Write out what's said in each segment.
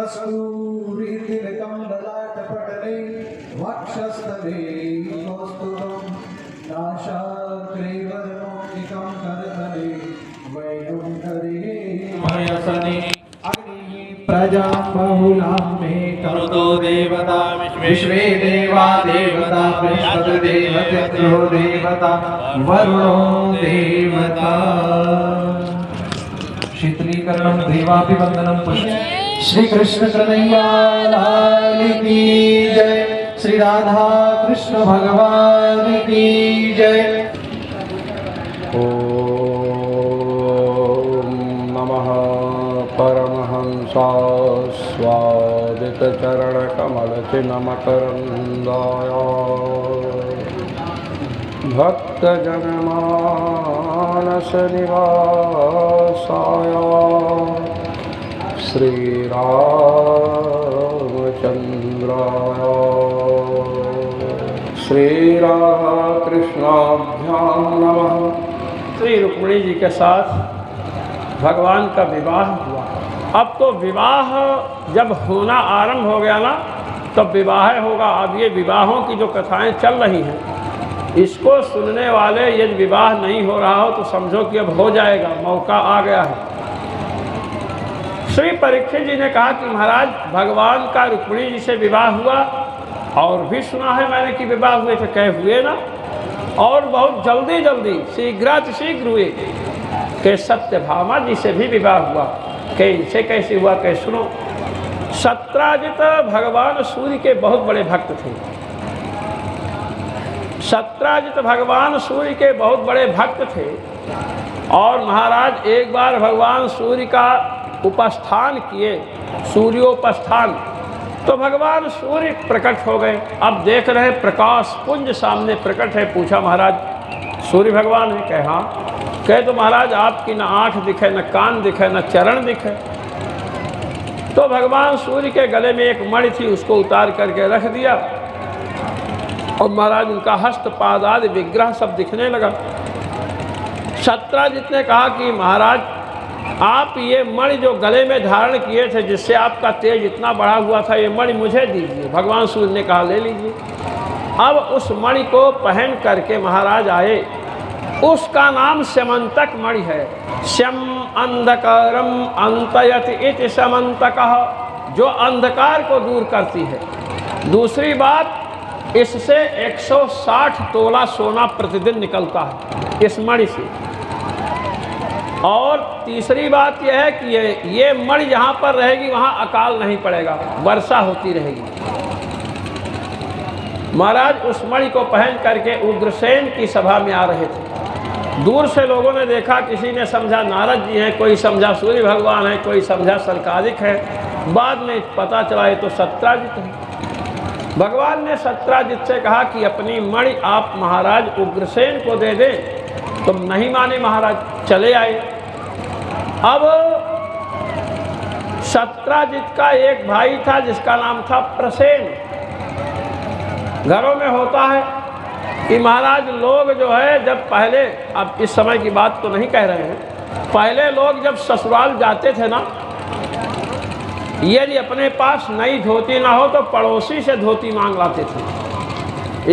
कस्तूरितिलकं ललाटपटले वक्षस्थले कौस्तुभं नासाग्रे वरनोदिकं करतले वैकुण्ठरे मयसने प्रजां बहुलां मे करोतु देवता विश्वे देवा देवता बृहस्पतिर्देवतेभ्यो देवता वरुणो देवता शीतलीकरणं देवाभिवन्दनं पुष्प श्री कृष्ण कन्हैया लाल की जय। श्री राधा कृष्ण भगवान की जय। ओम नमः परमहंसास्वादित चरण कमल चिन्मकरंदाय भक्त जनमानस निवासाय श्री रामचंद्राय श्री राधा कृष्णाभ्यां नमः। श्री रुक्मिणी जी के साथ भगवान का विवाह हुआ। अब तो विवाह जब होना आरंभ हो गया ना, तब विवाह होगा। अब ये विवाहों की जो कथाएं चल रही हैं, इसको सुनने वाले यदि विवाह नहीं हो रहा हो तो समझो कि अब हो जाएगा, मौका आ गया है। श्री परीक्षित जी ने कहा कि महाराज भगवान का रुक्मिणी जी से विवाह हुआ, और भी सुना है मैंने कि विवाह हुए थे। कहे हुए ना, और बहुत जल्दी जल्दी शीघ्रातिशीघ्र हुए। के सत्यभामा जी से भी विवाह हुआ। के इनसे कैसे हुआ, कहे सुनो। सत्राजित भगवान सूर्य के बहुत बड़े भक्त थे। सत्राजित भगवान सूर्य के बहुत बड़े भक्त थे, और महाराज एक बार भगवान सूर्य का उपस्थान किए, सूर्योपस्थान, तो भगवान सूर्य प्रकट हो गए। अब देख रहे प्रकाश पुंज सामने प्रकट है। पूछा महाराज सूर्य भगवान है? कहे हाँ। कहे तो महाराज आपकी न आँख दिखे, न कान दिखे, न चरण दिखे। तो भगवान सूर्य के गले में एक मणि थी, उसको उतार करके रख दिया, और महाराज उनका हस्त पाद आदि विग्रह सब दिखने लगा। सत्राजित ने कहा कि महाराज आप ये मणि जो गले में धारण किए थे, जिससे आपका तेज इतना बढ़ा हुआ था, ये मणि मुझे दीजिए। भगवान सूर्य ने कहा ले लीजिए। अब उस मणि को पहन करके महाराज आए। उसका नाम स्यमंतक मणि है। श्यम अंधकारम अंतयति इति स्यमंतकः, जो अंधकार को दूर करती है। दूसरी बात, इससे 160 तोला सोना प्रतिदिन निकलता है इस मणि से। और तीसरी बात यह है कि ये मणि जहाँ पर रहेगी वहाँ अकाल नहीं पड़ेगा, वर्षा होती रहेगी। महाराज उस मणि को पहन करके उग्रसेन की सभा में आ रहे थे। दूर से लोगों ने देखा, किसी ने समझा नारद जी हैं, कोई समझा सूर्य भगवान है, कोई समझा सनकादिक है। बाद में पता चला ये तो सत्राजित है। भगवान ने सत्राजित से कहा कि अपनी मणि आप महाराज उग्रसेन को दे दें। तुम नहीं माने महाराज, चले आए। अब सत्राजित का एक भाई था जिसका नाम था प्रसेन। घरों में होता है कि महाराज लोग जो है जब पहले, अब इस समय की बात तो नहीं कह रहे हैं, पहले लोग जब ससुराल जाते थे ना, यदि अपने पास नई धोती ना हो तो पड़ोसी से धोती मांग लाते थे।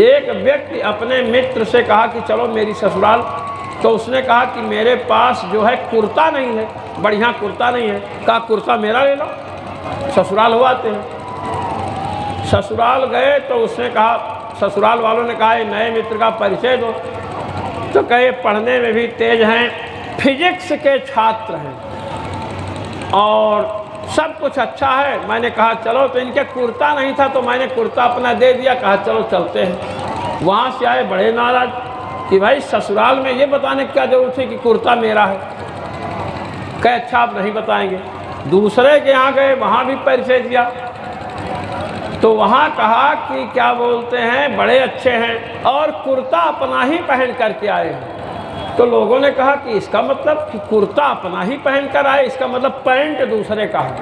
एक व्यक्ति अपने मित्र से कहा कि चलो मेरी ससुराल, तो उसने कहा कि मेरे पास जो है कुर्ता नहीं है, बढ़िया कुर्ता नहीं है। कहा कुर्ता मेरा ले लो, ससुराल हो आते हैं। ससुराल गए तो उसने कहा, ससुराल वालों ने कहा नए मित्र का परिचय दो। तो कहे पढ़ने में भी तेज हैं, फिजिक्स के छात्र हैं और सब कुछ अच्छा है। मैंने कहा चलो, तो इनके कुर्ता नहीं था तो मैंने कुर्ता अपना दे दिया। कहा चलो चलते हैं। वहाँ से आए बड़े नाराज कि भाई ससुराल में ये बताने की क्या जरूरत है कि कुर्ता मेरा है। कहे अच्छा आप नहीं बताएंगे। दूसरे के यहाँ गए, वहाँ भी परिचय दिया, तो वहाँ कहा कि क्या बोलते हैं बड़े अच्छे हैं और कुर्ता अपना ही पहन करके आए हैं। तो लोगों ने कहा कि इसका मतलब कि कुर्ता अपना ही पहन कर आए, इसका मतलब पैंट दूसरे का है।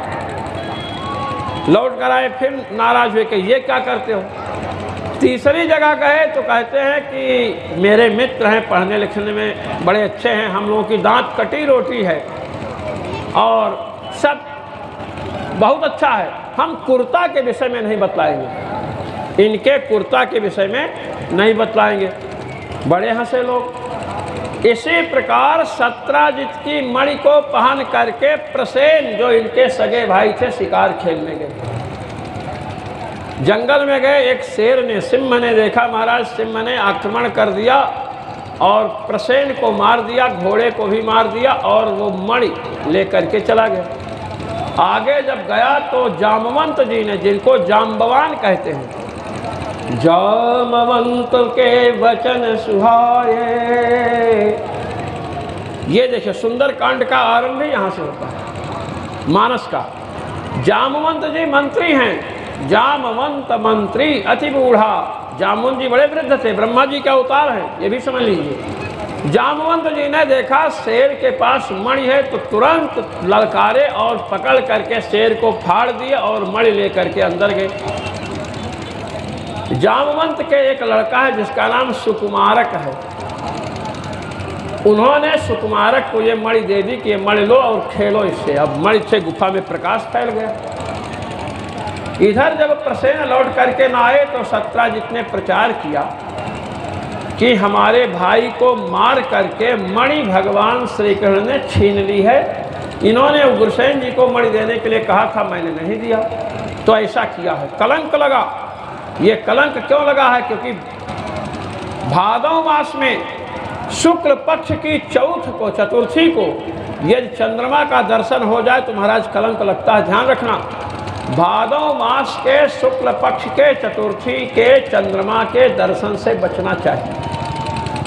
लौट कर आए, फिर नाराज हुए कि ये क्या करते हो। तीसरी जगह गए तो कहते हैं कि मेरे मित्र हैं, पढ़ने लिखने में बड़े अच्छे हैं, हम लोगों की दांत कटी रोटी है और सब बहुत अच्छा है। हम कुर्ता के विषय में नहीं बतलाएंगे, इनके कुर्ता के विषय में नहीं बतलाएंगे। बड़े हंसे लोग। इसी प्रकार सत्राजित की मणि को पहन करके प्रसेन जो इनके सगे भाई थे शिकार खेलने गए। जंगल में गए, एक शेर ने, सिंह ने देखा महाराज, सिंह ने आक्रमण कर दिया और प्रसेन को मार दिया, घोड़े को भी मार दिया और वो मणि लेकर के चला गया। आगे जब गया तो जामवंत जी ने, जिनको जाम्बवान कहते हैं, जामवंत के वचन सुहाए, ये देखिए सुंदर कांड का आरंभ ही यहाँ से होता है, मानस का। जामवंत जी मंत्री हैं, जामवंत मंत्री अति बूढ़ा। जामवंत जी बड़े वृद्ध थे, ब्रह्मा जी का अवतार है, ये भी समझ लीजिए। जामवंत जी ने देखा शेर के पास मणि है तो तुरंत ललकारे और पकड़ करके शेर को फाड़ दिया और मणि लेकर के अंदर गए। जामवंत के एक लड़का है जिसका नाम सुकुमारक है, उन्होंने सुकुमारक को ये मणि दे दी कि ये मणि लो और खेलो इससे। अब मणि से गुफा में प्रकाश फैल गया। इधर जब प्रसेन लौट करके न आए तो सत्राजित ने प्रचार किया कि हमारे भाई को मार करके मणि भगवान श्री कृष्ण ने छीन ली है। इन्होंने उग्रसेन जी को मणि देने के लिए कहा था, मैंने नहीं दिया, तो ऐसा किया है। कलंक लगा। ये कलंक क्यों लगा है? क्योंकि भादव मास में शुक्ल पक्ष की चौथ को, चतुर्थी को, यदि चंद्रमा का दर्शन हो जाए तो महाराज कलंक लगता है। ध्यान रखना, भादव मास के शुक्ल पक्ष के चतुर्थी के चंद्रमा के दर्शन से बचना चाहिए।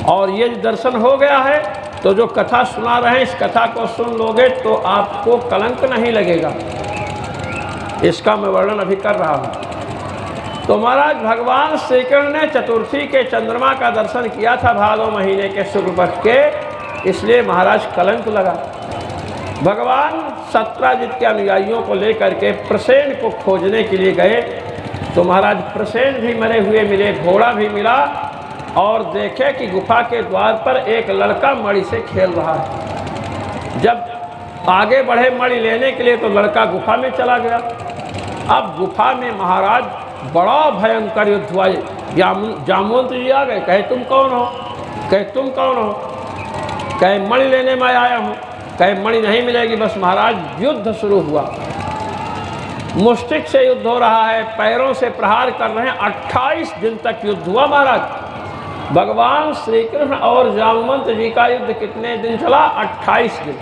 और ये दर्शन हो गया है तो जो कथा सुना रहे हैं, इस कथा को सुन लोगे तो आपको कलंक नहीं लगेगा। इसका मैं वर्णन अभी कर रहा हूँ। तो महाराज भगवान श्री कृष्ण ने चतुर्थी के चंद्रमा का दर्शन किया था भादव महीने के शुक्ल पक्ष के, इसलिए महाराज कलंक लगा। भगवान सत्राजित के अनुयायियों को लेकर के प्रसेन को खोजने के लिए गए तो महाराज प्रसेन भी मरे हुए मिले, घोड़ा भी मिला और देखे कि गुफा के द्वार पर एक लड़का मणि से खेल रहा है। जब आगे बढ़े मणि लेने के लिए तो लड़का गुफा में चला गया। अब गुफा में महाराज बड़ा भयंकर युद्ध हुआ। जामवंत जी आ गए, कहे तुम कौन हो? कहे तुम कौन हो? कहे मणि लेने में आया हूँ। कहे मणि नहीं मिलेगी। बस महाराज युद्ध शुरू हुआ। मुष्टिक से युद्ध हो रहा है, पैरों से प्रहार कर रहे हैं। 28 दिन तक युद्ध हुआ महाराज। भगवान श्री कृष्ण और जामवंत जी का युद्ध कितने दिन चला? 28 दिन।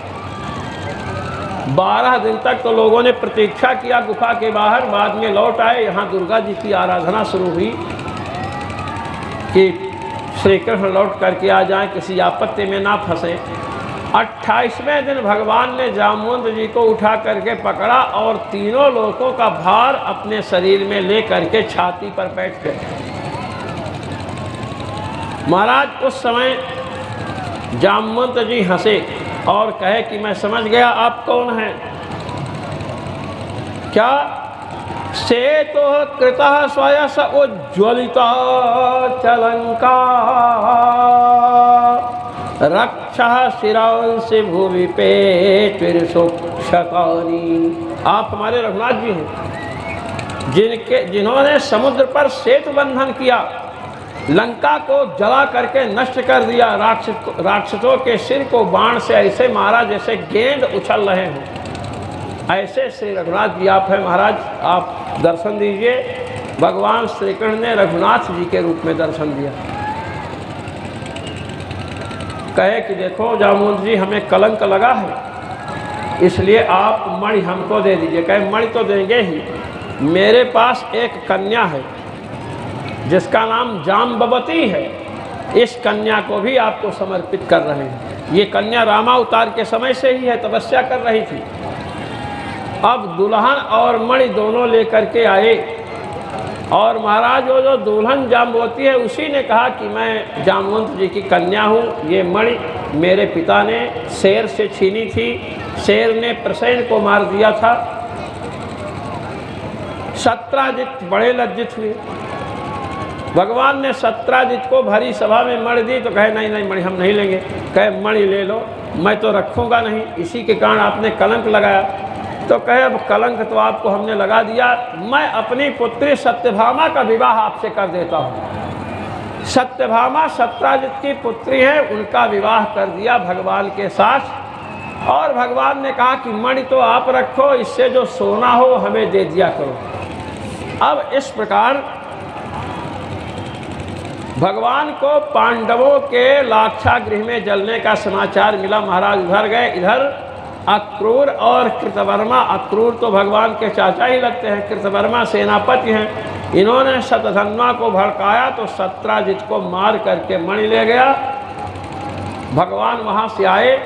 12 दिन तक तो लोगों ने प्रतीक्षा किया गुफा के बाहर, बाद में लौट आए। यहाँ दुर्गा जी की आराधना शुरू हुई कि श्री कृष्ण लौट करके आ जाएं, किसी आपत्ति में ना फंसे। 28वें दिन भगवान ने जामवंत जी को उठा करके पकड़ा और तीनों लोगों का भार अपने शरीर में ले करके छाती पर बैठ गए। महाराज उस समय जामवंत जी हंसे और कहे कि मैं समझ गया आप कौन हैं। क्या? से तो कृतः स्वयस उज्ज्वलिता चलंका रक्षा शिरांसि भूमि पे त्रिशोक्षकानी। आप हमारे रघुनाथ जी हैं जिन्होंने समुद्र पर सेतु बंधन किया, लंका को जला करके नष्ट कर दिया, राक्षसों के सिर को बाण से ऐसे मारा जैसे गेंद उछल रहे हों। ऐसे श्री रघुनाथ जी आप हैं महाराज। आप दर्शन दीजिए। भगवान श्री कृष्ण ने रघुनाथ जी के रूप में दर्शन दिया। कहे कि देखो जामवंत जी, हमें कलंक लगा है, इसलिए आप मणि हमको दे दीजिए। कहे मणि तो देंगे ही, मेरे पास एक कन्या है जिसका नाम जाम्बवती है, इस कन्या को भी आपको समर्पित कर रहे हैं। ये कन्या रामावतार के समय से ही है, तपस्या कर रही थी। अब दुल्हन और मणि दोनों लेकर के आए और महाराज वो जो दुल्हन जाम्बवती है उसी ने कहा कि मैं जामवंत जी की कन्या हूँ। ये मणि मेरे पिता ने शेर से छीनी थी, शेर ने प्रसेन को मार दिया था। सत्राजित बड़े लज्जित हुए। भगवान ने सत्राजित को भरी सभा में मणि दी तो कहे नहीं नहीं मणि हम नहीं लेंगे। कहे मणि ले लो, मैं तो रखूँगा नहीं, इसी के कारण आपने कलंक लगाया। तो कहे अब कलंक तो आपको हमने लगा दिया, मैं अपनी पुत्री सत्यभामा का विवाह आपसे कर देता हूँ। सत्यभामा सत्राजित की पुत्री है, उनका विवाह कर दिया भगवान के साथ। और भगवान ने कहा कि मणि तो आप रखो, इससे जो सोना हो हमें दे दिया करो। अब इस प्रकार भगवान को पांडवों के लाक्षागृह में जलने का समाचार मिला। महाराज उधर गए, इधर अक्रूर और कृतवर्मा, अक्रूर तो भगवान के चाचा ही लगते हैं, कृतवर्मा सेनापति हैं, इन्होंने शतधन्वा को भड़काया तो सत्राजित को मार करके मणि ले गया। भगवान वहाँ से आए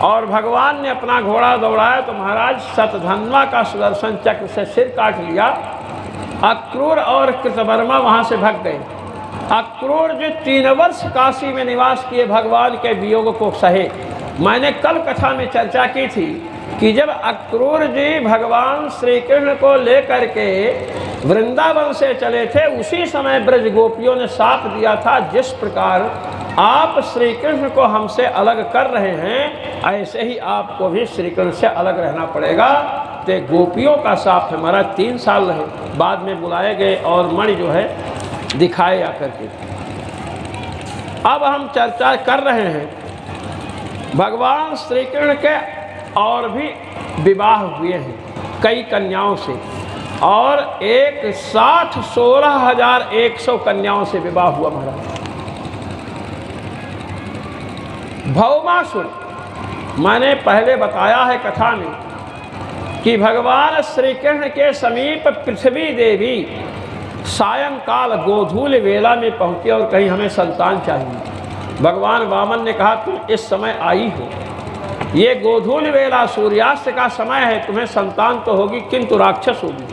और भगवान ने अपना घोड़ा दौड़ाया तो महाराज शतधन्वा का सुदर्शन चक्र से सिर काट लिया। अक्रूर और कृतवर्मा वहाँ से भाग गए। अक्रूर जो 3 वर्ष काशी में निवास किए भगवान के वियोग को सहे। मैंने कल कथा में चर्चा की थी कि जब अक्रूर जी भगवान श्री कृष्ण को लेकर के वृंदावन से चले थे, उसी समय ब्रज गोपियों ने साथ दिया था, जिस प्रकार आप श्री कृष्ण को हमसे अलग कर रहे हैं, ऐसे ही आपको भी श्री कृष्ण से अलग रहना पड़ेगा। तो गोपियों का साथ हमारा 3 साल रहे, बाद में बुलाए गए और मणि जो है दिखाए आकर के। अब हम चर्चा कर रहे हैं भगवान श्री कृष्ण के और भी विवाह हुए हैं कई कन्याओं से, और एक 16,100 कन्याओं से विवाह हुआ महाराज। भौमासुर, मैंने पहले बताया है कथा में कि भगवान श्री कृष्ण के समीप पृथ्वी देवी सायंकाल गोधूल वेला में पहुंचे और कहीं हमें संतान चाहिए। भगवान वामन ने कहा तुम इस समय आई हो, ये गोधूल वेला सूर्यास्त का समय है, तुम्हें संतान तो होगी किंतु राक्षस होगी।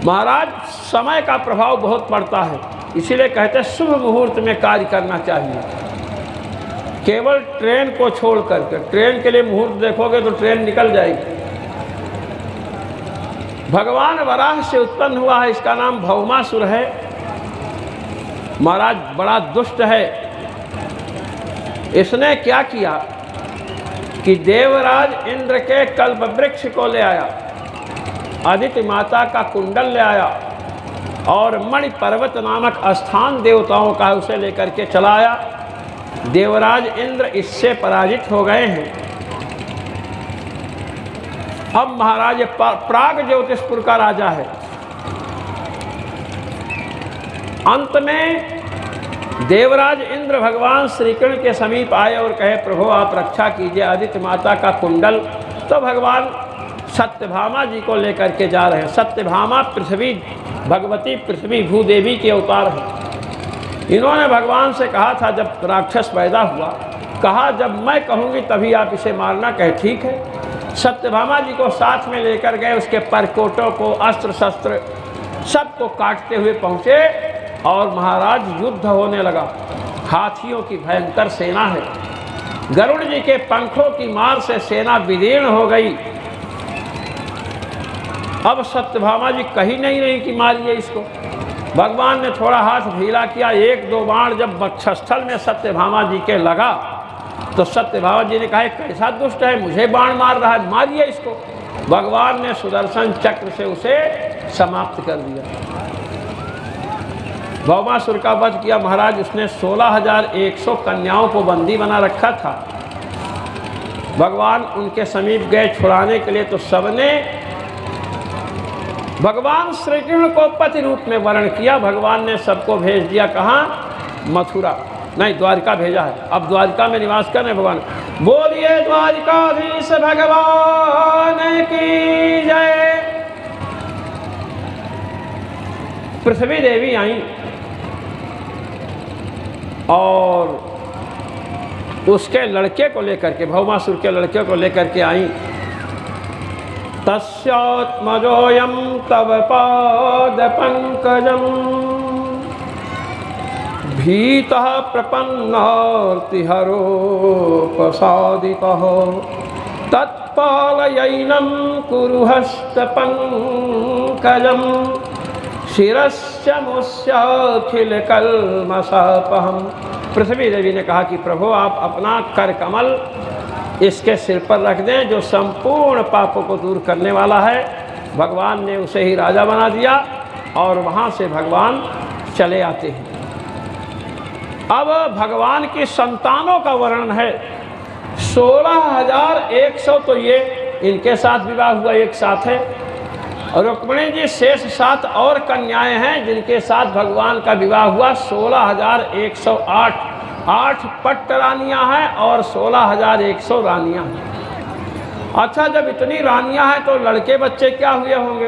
महाराज समय का प्रभाव बहुत पड़ता है, इसीलिए कहते हैं शुभ मुहूर्त में कार्य करना चाहिए। केवल ट्रेन को छोड़ करके, ट्रेन के लिए मुहूर्त देखोगे तो ट्रेन निकल जाएगी। भगवान वराह से उत्पन्न हुआ है, इसका नाम भौमासुर है। महाराज बड़ा दुष्ट है। इसने क्या किया कि देवराज इंद्र के कल्प वृक्ष को ले आया, आदित्य माता का कुंडल ले आया और मणि पर्वत नामक स्थान देवताओं का उसे लेकर के चला आया। देवराज इंद्र इससे पराजित हो गए हैं। अब महाराज प्राग ज्योतिषपुर का राजा है। अंत में देवराज इंद्र भगवान श्री कृष्ण के समीप आए और कहे प्रभु आप रक्षा कीजिए आदित्य माता का कुंडल। तो भगवान सत्यभामा जी को लेकर के जा रहे हैं। सत्यभामा पृथ्वी भगवती पृथ्वी भूदेवी के अवतार हैं। इन्होंने भगवान से कहा था जब राक्षस पैदा हुआ, कहा जब मैं कहूँगी तभी आप इसे मारना। कहे ठीक है। सत्यभामा जी को साथ में लेकर गए, उसके परकोटों को अस्त्र शस्त्र सबको काटते हुए पहुँचे और महाराज युद्ध होने लगा। हाथियों की भयंकर सेना है, गरुड़ जी के पंखों की मार से सेना विदीर्ण हो गई। अब सत्यभामा जी कही नहीं रही कि मारिए इसको। भगवान ने थोड़ा हाथ ढीला किया, 1-2 बाण जब वक्षस्थल में सत्यभामा जी के लगा तो सत्यभामा जी ने कहा कैसा दुष्ट है, मुझे बाण मार रहा है, मारिए इसको। भगवान ने सुदर्शन चक्र से उसे समाप्त कर दिया। भौमासुर का वध किया महाराज। उसने 16,100 कन्याओं को बंदी बना रखा था। भगवान उनके समीप गए छुड़ाने के लिए, तो सबने भगवान श्री कृष्ण को पति रूप में वर्ण किया। भगवान ने सबको भेज दिया, कहाँ? मथुरा नहीं, द्वारिका भेजा है। अब द्वारिका में निवास कर रहे भगवान। बोलिए द्वारिकाधीश भगवान की जय। पृथ्वी देवी आई और उसके लड़के को लेकर के, भौमासुर के लड़के को लेकर के आई। तस्यात्मजोऽयं तव पाद पंकजं भीतः प्रपन्नार्तिहरोपसादितः तत्पालयैनं कुरु हस्तपङ्कजं शिरस्य मुस्याखिलकल्मषापहम्। पृथ्वी देवी ने कहा कि प्रभु आप अपना कर कमल इसके सिर पर रख दें, जो संपूर्ण पापों को दूर करने वाला है। भगवान ने उसे ही राजा बना दिया और वहाँ से भगवान चले आते हैं। अब भगवान की संतानों का वर्णन है। 16,100 तो ये इनके साथ विवाह हुआ एक साथ है, और रुक्मिणी जी शेष 7 और कन्याएं हैं जिनके साथ भगवान का विवाह हुआ। 16,108 8 पट्ट रानियां हैं और 16,100 रानियां हैं। अच्छा, जब इतनी रानियां हैं तो लड़के बच्चे क्या हुए होंगे?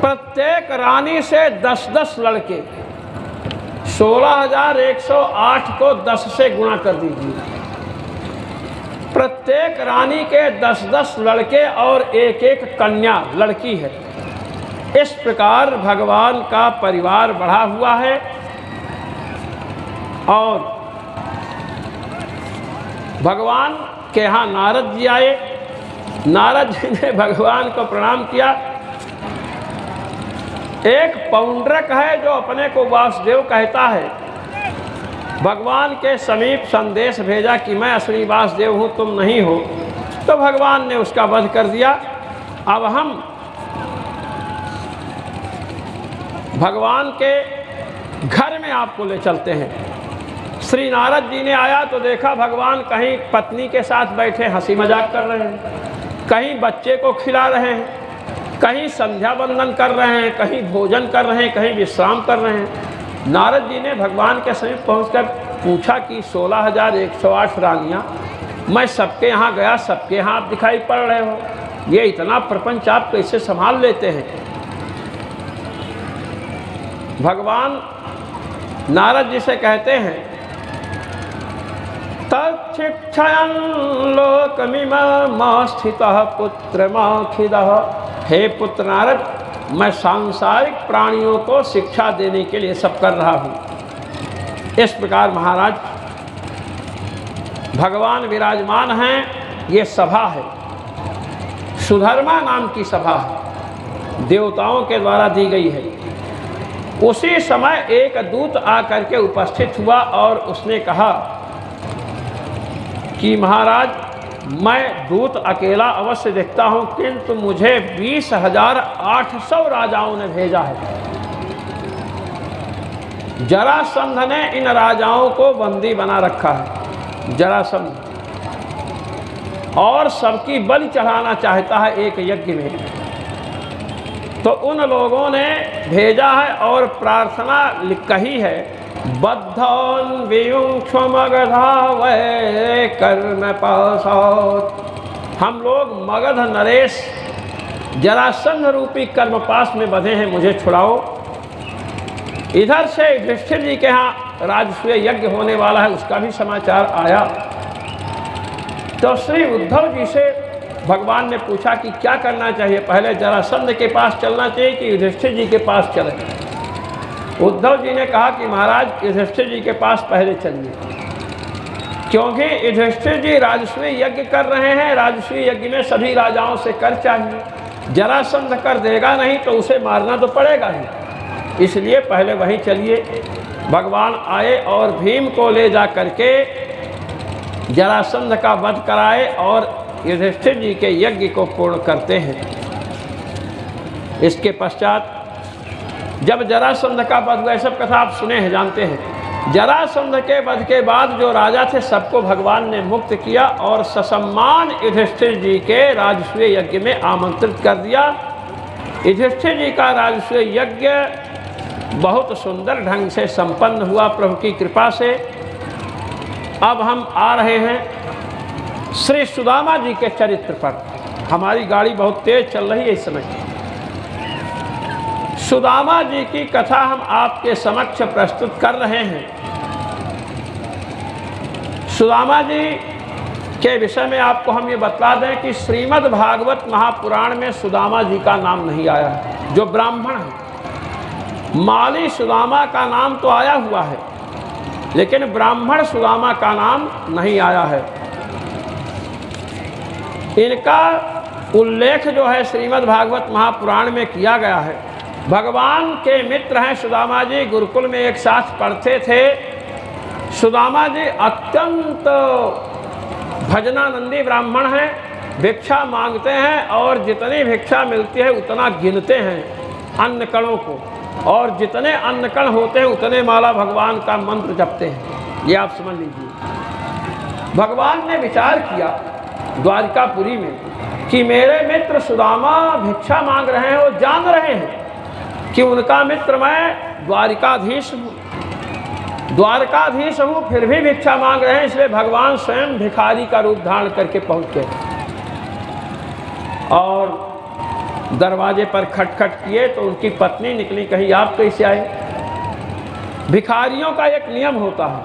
प्रत्येक रानी से 10-10 लड़के। 16,108 को 10 से गुणा कर दीजिए। प्रत्येक रानी के 10-10 लड़के और एक कन्या लड़की है। इस प्रकार भगवान का परिवार बढ़ा हुआ है। और भगवान के यहाँ नारद जी आए। नारद जी ने भगवान को प्रणाम किया। एक पौंड्रक है जो अपने को वासुदेव कहता है, भगवान के समीप संदेश भेजा कि मैं असली वासुदेव हूँ, तुम नहीं हो। तो भगवान ने उसका वध कर दिया। अब हम भगवान के घर में आपको ले चलते हैं। श्री नारद जी ने आया तो देखा भगवान कहीं पत्नी के साथ बैठे हंसी मजाक कर रहे हैं, कहीं बच्चे को खिला रहे हैं, कहीं संध्या वंदन कर रहे हैं, कहीं भोजन कर रहे हैं, कहीं विश्राम कर रहे हैं। नारद जी ने भगवान के समीप पहुंचकर पूछा कि 16,108 रानियाँ, मैं सबके यहाँ गया, सबके यहाँ आप दिखाई पड़ रहे हो, ये इतना प्रपंच आप कैसे संभाल लेते हैं? भगवान नारद जी से कहते हैं, तच्छिक्षयन् लोकमिमं स्थितः पुत्रमाखिदः। हे पुत्र नारद, मैं सांसारिक प्राणियों को शिक्षा देने के लिए सब कर रहा हूँ। इस प्रकार महाराज भगवान विराजमान हैं। ये सभा है, सुधर्मा नाम की सभा है, देवताओं के द्वारा दी गई है। उसी समय एक दूत आकर के उपस्थित हुआ और उसने कहा कि महाराज, मैं दूत अकेला अवश्य देखता हूँ, किंतु मुझे 20,800 राजाओं ने भेजा है। जरासंध ने इन राजाओं को बंदी बना रखा है, जरासंध, और सबकी बलि चढ़ाना चाहता है एक यज्ञ में। तो उन लोगों ने भेजा है और प्रार्थना कही है, बद्धौन वियुंक्ष मगधा वै कर्म पासात्। हम लोग मगध नरेश जरासंध रूपी कर्मपाश में बंधे हैं, मुझे छुड़ाओ। इधर से युधिष्ठिर जी के यहाँ राजसूय यज्ञ होने वाला है, उसका भी समाचार आया। तो श्री उद्धव जी से भगवान ने पूछा कि क्या करना चाहिए, पहले जरासंध के पास चलना चाहिए कि युधिष्ठिर जी के पास चले? उद्धव जी ने कहा कि महाराज युधिष्ठिर जी के पास पहले चलिए, क्योंकि युधिष्ठिर जी राजसूय यज्ञ कर रहे हैं। राजसूय यज्ञ में सभी राजाओं से कर चाहिए, जरासंध कर देगा नहीं तो उसे मारना तो पड़ेगा ही, इसलिए पहले वहीं चलिए। भगवान आए और भीम को ले जा करके जरासंध का वध कराए और युधिष्ठिर जी के यज्ञ को पूर्ण करते हैं। इसके पश्चात जब जरासंध का वध हुआ, सब कथा आप सुने हैं, जानते हैं। जरासंध के वध के बाद जो राजा थे सबको भगवान ने मुक्त किया और ससम्मान युधिष्ठिर जी के राजसूय यज्ञ में आमंत्रित कर दिया। युधिष्ठिर जी का राजसूय यज्ञ बहुत सुंदर ढंग से संपन्न हुआ प्रभु की कृपा से। अब हम आ रहे हैं श्री सुदामा जी के चरित्र पर। हमारी गाड़ी बहुत तेज चल रही है इस समय। सुदामा जी की कथा हम आपके समक्ष प्रस्तुत कर रहे हैं। सुदामा जी के विषय में आपको हम ये बतला दें कि श्रीमद् भागवत महापुराण में सुदामा जी का नाम नहीं आया है, जो ब्राह्मण है। माली सुदामा का नाम तो आया हुआ है, लेकिन ब्राह्मण सुदामा का नाम नहीं आया है। इनका उल्लेख जो है श्रीमद् भागवत महापुराण में किया गया है। भगवान के मित्र हैं सुदामा जी, गुरुकुल में एक साथ पढ़ते थे। सुदामा जी अत्यंत भजनानंदी ब्राह्मण हैं, भिक्षा मांगते हैं और जितनी भिक्षा मिलती है उतना गिनते हैं अन्न कणों को, और जितने अन्न कण होते हैं उतने माला भगवान का मंत्र जपते हैं। ये आप समझ लीजिए। भगवान ने विचार किया द्वारिकापुरी में कि मेरे मित्र सुदामा भिक्षा मांग रहे हैं, वो जान रहे हैं कि उनका मित्र मैं द्वारिकाधीश हूँ, द्वारकाधीश हूँ, फिर भी भिक्षा मांग रहे हैं, इसलिए भगवान स्वयं भिखारी का रूप धारण करके पहुँच गए और दरवाजे पर खटखट किए तो उनकी पत्नी निकली, कहीं आप कैसे आए? भिखारियों का एक नियम होता है,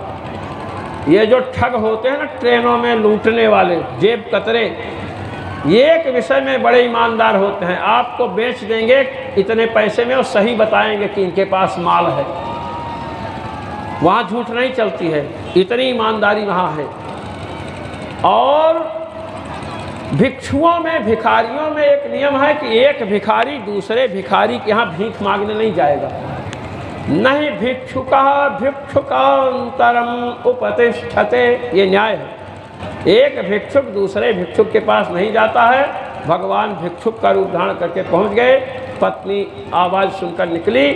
ये जो ठग होते हैं ना ट्रेनों में लूटने वाले, जेब कतरे, ये एक विषय में बड़े ईमानदार होते हैं। आपको बेच देंगे इतने पैसे में और सही बताएंगे कि इनके पास माल है, वहाँ झूठ नहीं चलती है, इतनी ईमानदारी वहाँ है। और भिक्षुओं में, भिखारियों में एक नियम है कि एक भिखारी दूसरे भिखारी के यहाँ भीख मांगने नहीं जाएगा। नहीं भिक्षुका भिक्षुकांतरम उपतिष्ठते, ये न्याय है। एक भिक्षुक दूसरे भिक्षुक के पास नहीं जाता है। भगवान भिक्षुक का रूप धारण करके पहुंच गए। पत्नी आवाज़ सुनकर निकली,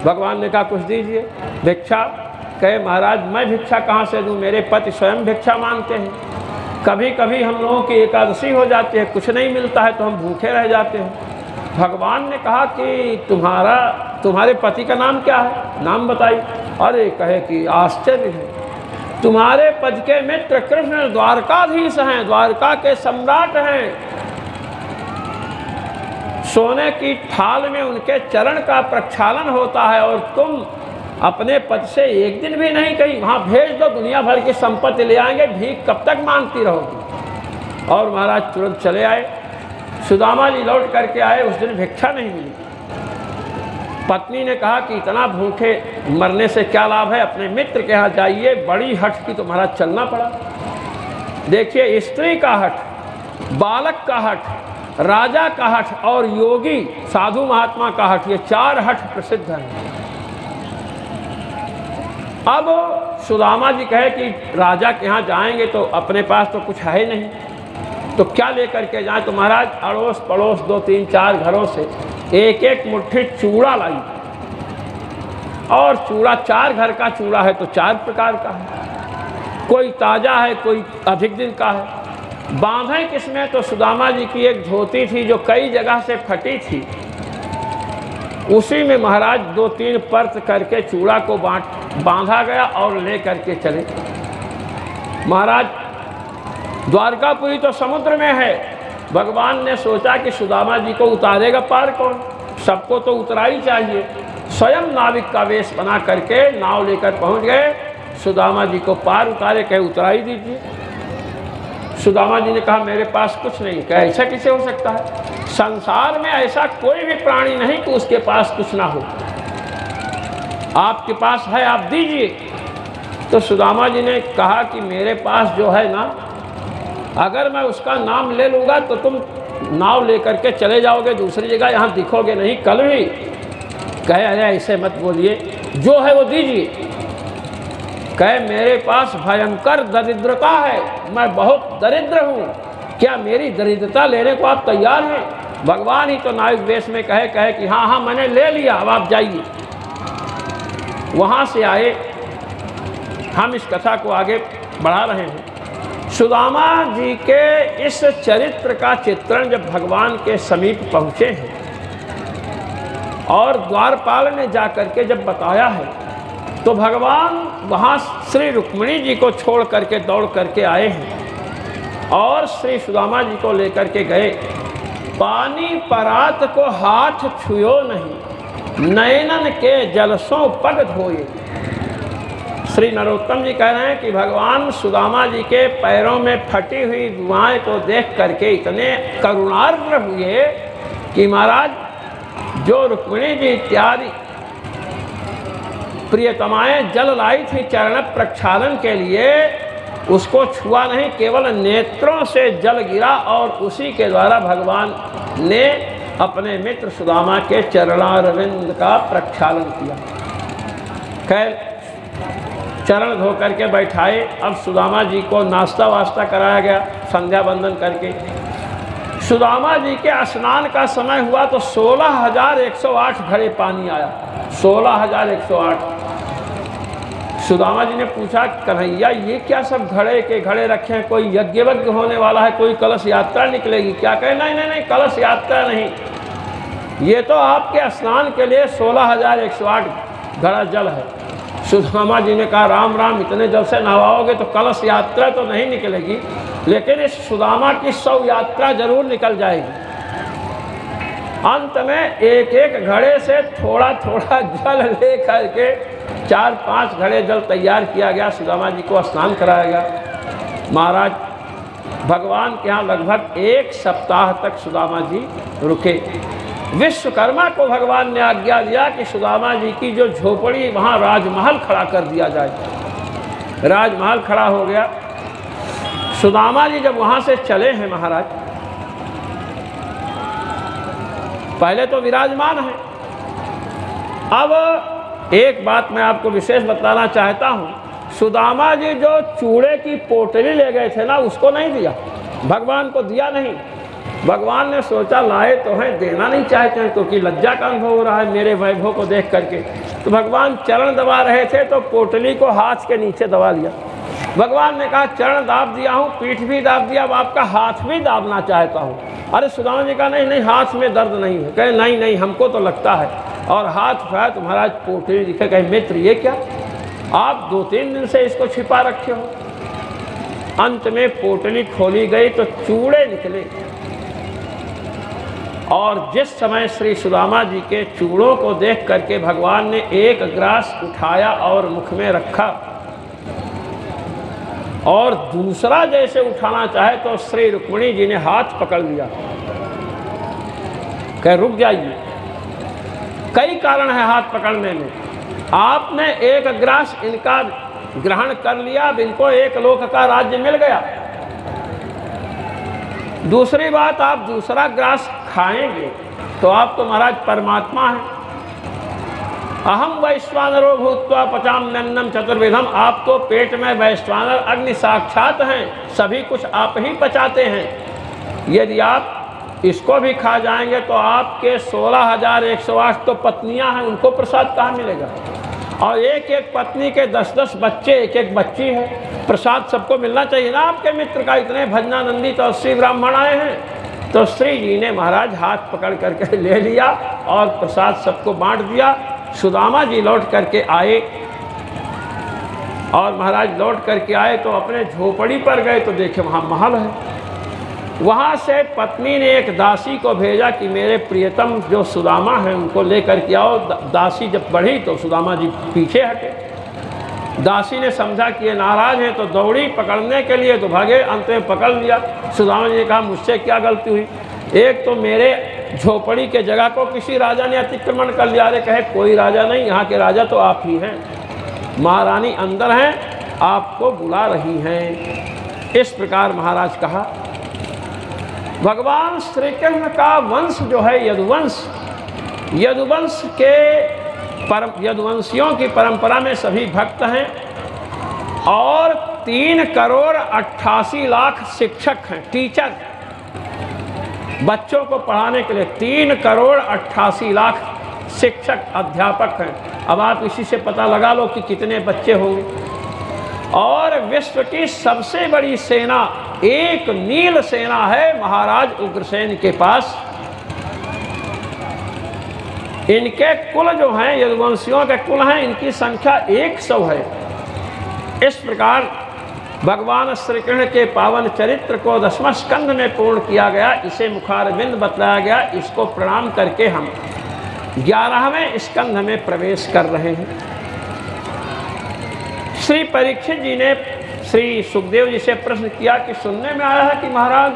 भगवान ने कहा कुछ दीजिए भिक्षा। कहे महाराज मैं भिक्षा कहाँ से दूँ, मेरे पति स्वयं भिक्षा मांगते हैं। कभी कभी हम लोगों की एकादशी हो जाती है, कुछ नहीं मिलता है तो हम भूखे रह जाते हैं। भगवान ने कहा कि तुम्हारे पति का नाम क्या है, नाम बताइए। अरे कहे कि आश्चर्य है, तुम्हारे पद के मित्र कृष्ण द्वारकाधीश हैं, द्वारका के सम्राट हैं। सोने की थाल में उनके चरण का प्रक्षालन होता है और तुम अपने पद से एक दिन भी नहीं कहीं, वहाँ भेज दो, दुनिया भर की संपत्ति ले आएंगे, भीख कब तक मांगती रहोगी। और महाराज तुरंत चले आए। सुदामा जी लौट करके आए, उस दिन भिक्षा नहीं मिली। पत्नी ने कहा कि इतना भूखे मरने से क्या लाभ है, अपने मित्र के यहाँ जाइए। बड़ी हठ की तो महाराज चलना पड़ा। देखिए स्त्री का हठ, बालक का हठ, राजा का हठ और योगी साधु महात्मा का हठ, ये चार हठ प्रसिद्ध हैं। अब सुदामा जी कहे कि राजा के यहाँ जाएंगे तो अपने पास तो कुछ है नहीं, तो क्या लेकर के जाएं। तो महाराज अड़ोस पड़ोस 2-3-4 घरों से एक एक मुट्ठी चूड़ा लाई, और चूड़ा 4 घर का चूड़ा है तो 4 प्रकार का है, कोई ताज़ा है कोई अधिक दिन का है। बांधे किसमें, तो सुदामा जी की एक धोती थी जो कई जगह से फटी थी, उसी में महाराज 2-3 परत करके चूड़ा को बांधा गया और ले करके चले। महाराज द्वारकापुरी तो समुद्र में है, भगवान ने सोचा कि सुदामा जी को उतारेगा पार कौन, सबको तो उतरा ही चाहिए। स्वयं नाविक का वेश बना करके नाव लेकर पहुंच गए, सुदामा जी को पार उतारे, कहे उतरा ही दीजिए। सुदामा जी ने कहा मेरे पास कुछ नहीं। कहे ऐसा कैसे हो सकता है, संसार में ऐसा कोई भी प्राणी नहीं कि उसके पास कुछ ना हो, आपके पास है, आप दीजिए। तो सुदामा जी ने कहा कि मेरे पास जो है ना, अगर मैं उसका नाम ले लूँगा तो तुम नाव लेकर के चले जाओगे दूसरी जगह, यहाँ दिखोगे नहीं कल भी। कहे अरे ऐसे मत बोलिए, जो है वो दीजिए। कहे मेरे पास भयंकर दरिद्रता है, मैं बहुत दरिद्र हूँ, क्या मेरी दरिद्रता लेने को आप तैयार हैं? भगवान ही तो नाविक वेश में कहे कि हाँ हाँ मैंने ले लिया, अब आप जाइए। वहाँ से आए, हम इस कथा को आगे बढ़ा रहे हैं। सुदामा जी के इस चरित्र का चित्रण जब भगवान के समीप पहुँचे हैं और द्वारपाल ने जाकर के जब बताया है, तो भगवान वहाँ श्री रुक्मिणी जी को छोड़ करके दौड़ करके आए हैं और श्री सुदामा जी को लेकर के गए। पानी परात को हाथ छुयो नहीं, नयनन के जलसों पग धोए। श्री नरोत्तम जी कह रहे हैं कि भगवान सुदामा जी के पैरों में फटी हुई दुआएं को देख करके इतने करुणार्द्र हुए कि महाराज जो रुक्मिणी जी इत्यादि प्रियतमाएं जल लाई थी चरण प्रक्षालन के लिए, उसको छुआ नहीं, केवल नेत्रों से जल गिरा और उसी के द्वारा भगवान ने अपने मित्र सुदामा के चरणारविंद का प्रक्षालन किया। खैर चरण धो करके बैठाए। अब सुदामा जी को नाश्ता वास्ता कराया गया संध्या वंदन करके। सुदामा जी के स्नान का समय हुआ तो 16,108 घड़े पानी आया। 16,108। सुदामा जी ने पूछा, कन्हैया ये क्या सब घड़े के घड़े रखे हैं, कोई यज्ञ वज्ञ होने वाला है, कोई कलश यात्रा निकलेगी क्या? कहे नहीं नहीं नहीं, कलश यात्रा नहीं, ये तो आपके स्नान के लिए 16,108 घड़ा जल है। सुदामा जी ने कहा, राम राम, इतने जल से नहवाओगे तो कलश यात्रा तो नहीं निकलेगी, लेकिन इस सुदामा की 100 यात्रा जरूर निकल जाएगी। अंत में एक एक घड़े से थोड़ा थोड़ा जल ले करके 4-5 घड़े जल तैयार किया गया। सुदामा जी को स्नान कराया गया। महाराज भगवान के यहाँ लगभग 1 सप्ताह तक सुदामा जी रुके। विश्वकर्मा को भगवान ने आज्ञा दिया कि सुदामा जी की जो झोपड़ी वहाँ राजमहल खड़ा कर दिया जाए। राजमहल खड़ा हो गया। सुदामा जी जब वहाँ से चले हैं महाराज, पहले तो विराजमान है। अब एक बात मैं आपको विशेष बताना चाहता हूँ, सुदामा जी जो चूड़े की पोटली ले गए थे ना, उसको नहीं दिया, भगवान को दिया नहीं। भगवान ने सोचा लाए तो हैं, देना नहीं चाहते हैं, क्योंकि लज्जा का अनुभव हो रहा है मेरे वैभव को देख करके। तो भगवान चरण दबा रहे थे तो पोटली को हाथ के नीचे दबा लिया। भगवान ने कहा, चरण दाब दिया हूँ, पीठ भी दाब दिया, अब आपका हाथ भी दाबना चाहता हूँ। अरे सुदामा जी कहा, नहीं नहीं, हाथ में दर्द नहीं है। कहे नहीं नहीं, हमको तो लगता है। और हाथ फात महाराज पोटली दिखे। कहे मित्र ये क्या, आप 2-3 दिन से इसको छिपा रखे हो। अंत में पोटली खोली गई तो चूड़े निकले। और जिस समय श्री सुदामा जी के चूड़ों को देख करके भगवान ने एक ग्रास उठाया और मुख में रखा, और दूसरा जैसे उठाना चाहे तो श्री रुक्मिणी जी ने हाथ पकड़ लिया। कह रुक जाइए, कई कारण है हाथ पकड़ने में। आपने एक ग्रास इनका ग्रहण कर लिया, अब इनको एक लोक का राज्य मिल गया। दूसरी बात, आप दूसरा ग्रास खाएंगे तो आप तो महाराज परमात्मा हैं। अहम वैश्वानरो भूत्वा पचाम्यन्नम चतुर्विधम, आप तो पेट में वैश्वानर अग्नि साक्षात हैं, सभी कुछ आप ही पचाते हैं। यदि आप इसको भी खा जाएंगे तो आपके 16,108 तो पत्नियां हैं, उनको प्रसाद कहाँ मिलेगा? और एक एक पत्नी के 10-10 बच्चे, एक एक बच्ची है, प्रसाद सबको मिलना चाहिए ना आपके मित्र का। इतने भजनानंदी तो 80 ब्राह्मण आए हैं। तो श्री जी ने महाराज हाथ पकड़ करके ले लिया और प्रसाद सबको बांट दिया। सुदामा जी लौट करके आए, और महाराज लौट करके आए तो अपने झोपड़ी पर गए तो देखे वहाँ महल है। वहाँ से पत्नी ने एक दासी को भेजा कि मेरे प्रियतम जो सुदामा हैं उनको लेकर के आओ। दासी जब बढ़ी तो सुदामा जी पीछे हटे। दासी ने समझा कि ये नाराज हैं तो दौड़ी पकड़ने के लिए, तो भागे, अंत में पकड़ लिया। सुदामा जी ने कहा, मुझसे क्या गलती हुई? एक तो मेरे झोपड़ी के जगह को किसी राजा ने अतिक्रमण कर लिया। अरे कहे कोई राजा नहीं, यहाँ के राजा तो आप ही हैं। महारानी अंदर हैं, आपको बुला रही हैं। इस प्रकार महाराज कहा। भगवान श्री कृष्ण का वंश जो है यदुवंश, यदुवंश के यदुवंशियों की परंपरा में सभी भक्त हैं, और 3,88,00,000 शिक्षक हैं, टीचर, बच्चों को पढ़ाने के लिए 3,88,00,000 शिक्षक अध्यापक हैं। अब आप इसी से पता लगा लो कि कितने बच्चे होंगे। और विश्व की सबसे बड़ी सेना, एक नील सेना है महाराज उग्रसेन के पास। इनके कुल जो हैं, यदुवंशियों के कुल हैं, इनकी संख्या 100 है। इस प्रकार भगवान श्री कृष्ण के पावन चरित्र को 10वें स्कंध में पूर्ण किया गया। इसे मुखारविंद बतलाया गया। इसको प्रणाम करके हम 11वें स्कंध में प्रवेश कर रहे हैं। श्री परीक्षित जी ने श्री सुखदेव जी से प्रश्न किया कि सुनने में आया है कि महाराज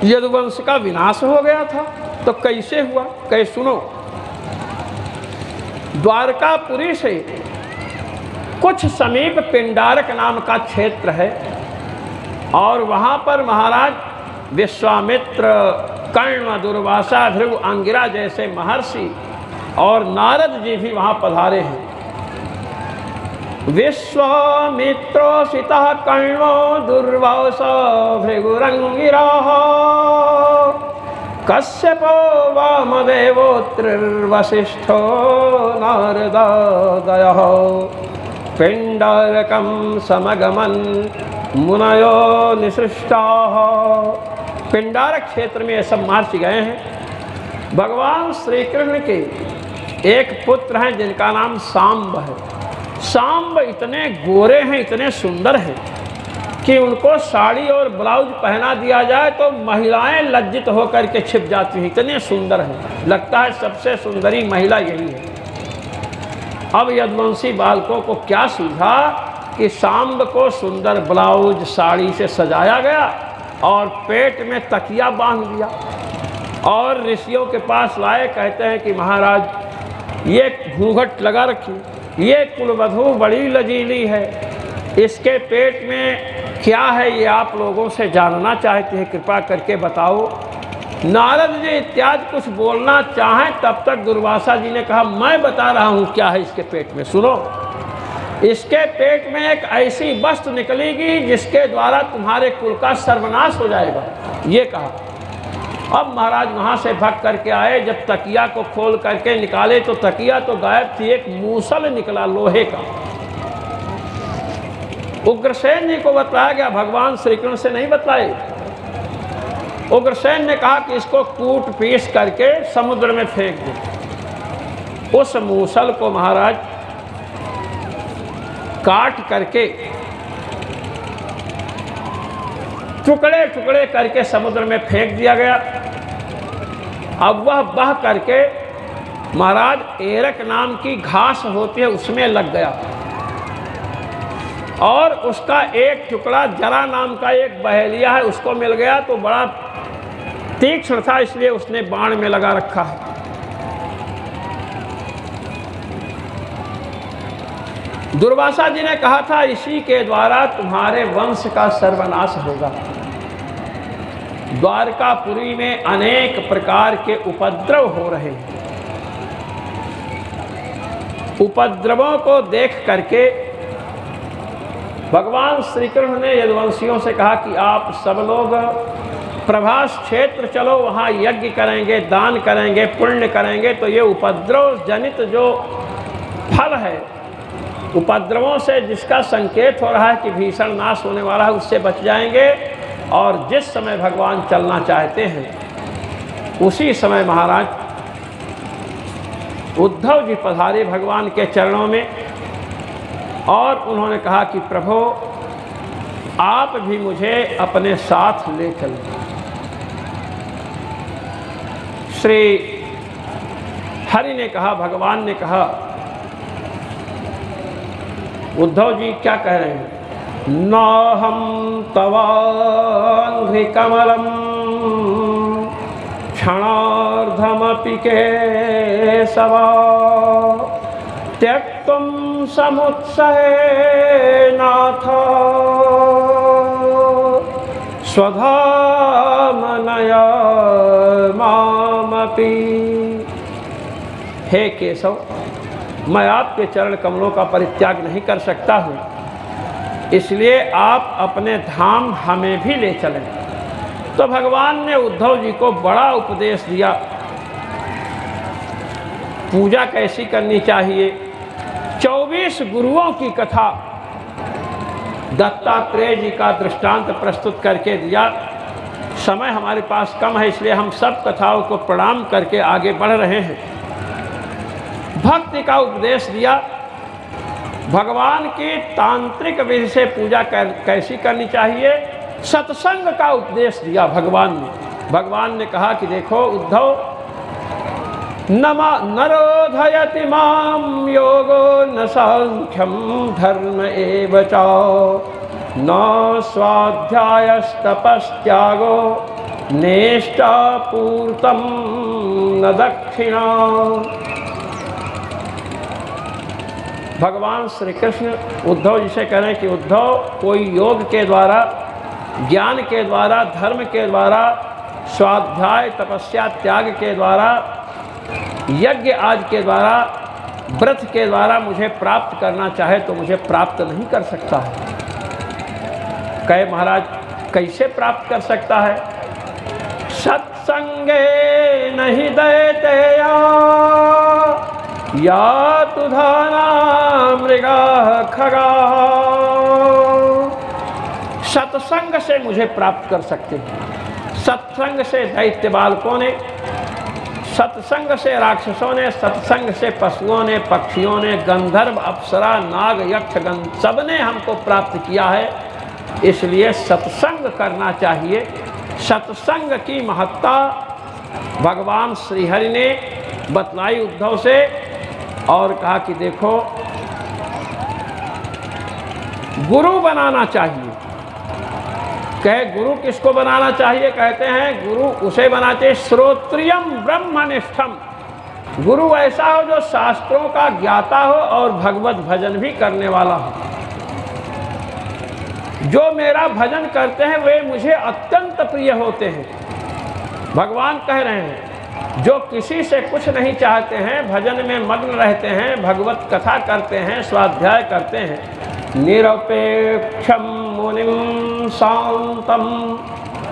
यदुवंश का विनाश हो गया था, तो कैसे हुआ? कहे सुनो, द्वारकापुरी से कुछ समीप पिंडारक नाम का क्षेत्र है, और वहाँ पर महाराज विश्वामित्र, कर्ण, दुर्वासा, भृगु, अंगिरा जैसे महर्षि और नारद जी भी वहाँ पधारे हैं। विश्वामित्रोषितः कर्णो दुर्वासो भृगुरङ्गिरः कश्यपो वामदेवोऽत्रिर्वसिष्ठो नारदादयः पिण्डारकं समगमन् मुनयो निसृष्टाः। पिंडारक क्षेत्र में ये सब महर्षि गए हैं। भगवान श्री कृष्ण के एक पुत्र हैं जिनका नाम सांब है। सांब इतने गोरे हैं, इतने सुंदर हैं कि उनको साड़ी और ब्लाउज पहना दिया जाए तो महिलाएं लज्जित होकर के छिप जाती हैं, इतने सुंदर हैं। लगता है सबसे सुंदरी महिला यही है। अब यदुवंशी बालकों को क्या सूझा कि सांब को सुंदर ब्लाउज साड़ी से सजाया गया और पेट में तकिया बांध दिया और ऋषियों के पास लाए। कहते हैं कि महाराज ये घूंघट लगा रखी, ये कुलवधू बड़ी लजीली है, इसके पेट में क्या है ये आप लोगों से जानना चाहते हैं, कृपा करके बताओ। नारद जी इत्यादि कुछ बोलना चाहें तब तक दुर्वासा जी ने कहा मैं बता रहा हूँ क्या है इसके पेट में। सुनो, इसके पेट में एक ऐसी वस्तु निकलेगी जिसके द्वारा तुम्हारे कुल का सर्वनाश हो जाएगा, ये कहा। अब महाराज वहाँ से भाग करके आए। जब तकिया को खोल करके निकाले तो तकिया तो गायब थी, एक मूसल निकला लोहे का। उग्रसेन जी को बताया गया, भगवान श्री कृष्ण से नहीं बताए। उग्रसेन ने कहा कि इसको कूट पीस करके समुद्र में फेंक दो। उस मूसल को महाराज काट करके टुकड़े टुकड़े करके समुद्र में फेंक दिया गया। अब वह बह करके महाराज एरक नाम की घास होती है उसमें लग गया और उसका एक टुकड़ा जरा नाम का एक बहेलिया है उसको मिल गया तो बड़ा तीक्ष्ण था, इसलिए उसने बाण में लगा रखा है। दुर्वासा जी ने कहा था इसी के द्वारा तुम्हारे वंश का सर्वनाश होगा। द्वारकापुरी में अनेक प्रकार के उपद्रव हो रहे हैं। उपद्रवों को देख करके भगवान श्री कृष्ण ने यदुवंशियों से कहा कि आप सब लोग प्रभास क्षेत्र चलो, वहाँ यज्ञ करेंगे, दान करेंगे, पुण्य करेंगे, तो ये उपद्रव जनित जो फल है, उपद्रवों से जिसका संकेत हो रहा है कि भीषण नाश होने वाला है, उससे बच जाएंगे। और जिस समय भगवान चलना चाहते हैं उसी समय महाराज उद्धव जी पधारे भगवान के चरणों में और उन्होंने कहा कि प्रभु आप भी मुझे अपने साथ ले चलें। श्री हरि ने कहा, भगवान ने कहा, उद्धव जी क्या कह रहे हैं? नाहं तवाङ्घ्रिकमलं क्षणार्धमपि केशव त्यक्तुं समुत्सहेनाथ स्वधामनय मामपि। हे केशव, मैं आपके चरण कमलों का परित्याग नहीं कर सकता हूँ, इसलिए आप अपने धाम हमें भी ले चलें। तो भगवान ने उद्धव जी को बड़ा उपदेश दिया, पूजा कैसी करनी चाहिए। 24 गुरुओं की कथा दत्तात्रेय जी का दृष्टांत प्रस्तुत करके दिया। समय हमारे पास कम है, इसलिए हम सब कथाओं को प्रणाम करके आगे बढ़ रहे हैं। भक्ति का उपदेश दिया, भगवान की तांत्रिक विधि से पूजा कैसी करनी चाहिए, सत्संग का उपदेश दिया भगवान ने। भगवान ने कहा कि देखो उद्धव, नरोधयति मां योगो न सांख्यम धर्म एव च न स्वाध्यायस्तपस्त्यागो नेष्टापूर्तं न दक्षिणा। भगवान श्री कृष्ण उद्धव जी से कह रहे हैं कि उद्धव, कोई योग के द्वारा, ज्ञान के द्वारा, धर्म के द्वारा, स्वाध्याय तपस्या त्याग के द्वारा, यज्ञ आदि के द्वारा व्रत के द्वारा मुझे प्राप्त करना चाहे तो मुझे प्राप्त नहीं कर सकता है। कहे महाराज कैसे प्राप्त कर सकता है? सत्संगे नहीं देते या तुधाना मृगा खगा। सत्संग से मुझे प्राप्त कर सकते हैं। सत्संग से दैत्य बालकों ने, सत्संग से राक्षसों ने, सत्संग से पशुओं ने, पक्षियों ने, गंधर्व, अप्सरा, नाग, यक्ष, गण सबने हमको प्राप्त किया है। इसलिए सत्संग करना चाहिए। सत्संग की महत्ता भगवान श्रीहरि ने बतलाई उद्धव से और कहा कि देखो गुरु बनाना चाहिए। कहे गुरु किसको बनाना चाहिए? कहते हैं गुरु उसे बनाते श्रोत्रियम ब्रह्मनिष्ठम। गुरु ऐसा हो जो शास्त्रों का ज्ञाता हो और भगवत भजन भी करने वाला हो। जो मेरा भजन करते हैं वे मुझे अत्यंत प्रिय होते हैं। भगवान कह रहे हैं जो किसी से कुछ नहीं चाहते हैं, भजन में मग्न रहते हैं, भगवत कथा करते हैं, स्वाध्याय करते हैं। निरपेक्षम मुनिम शांतम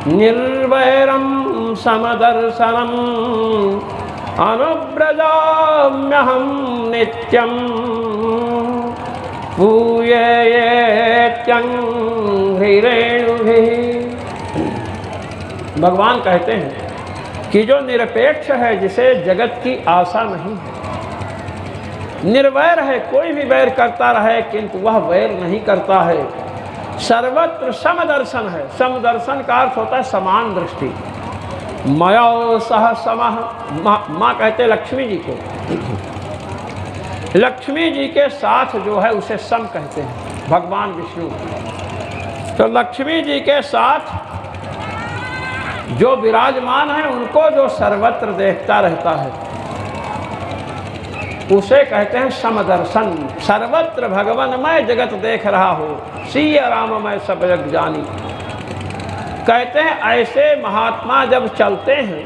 निर्वैरम समदर्शनम अनुव्रजाम्यहम नित्यम भगवान कहते हैं कि जो निरपेक्ष है, जिसे जगत की आशा नहीं है, निर्वैर है, कोई भी वैर करता रहे किंतु वह वैर नहीं करता है, सर्वत्र समदर्शन है। समदर्शन का अर्थ होता है समान दृष्टि। मया सह समः, माँ कहते लक्ष्मी जी को, लक्ष्मी जी के साथ जो है उसे सम कहते हैं भगवान विष्णु। तो लक्ष्मी जी के साथ जो विराजमान है उनको जो सर्वत्र देखता रहता है उसे कहते हैं समदर्शन। सर्वत्र भगवानमय जगत देख रहा हो, सिय राममय सब जग जानी। कहते हैं ऐसे महात्मा जब चलते हैं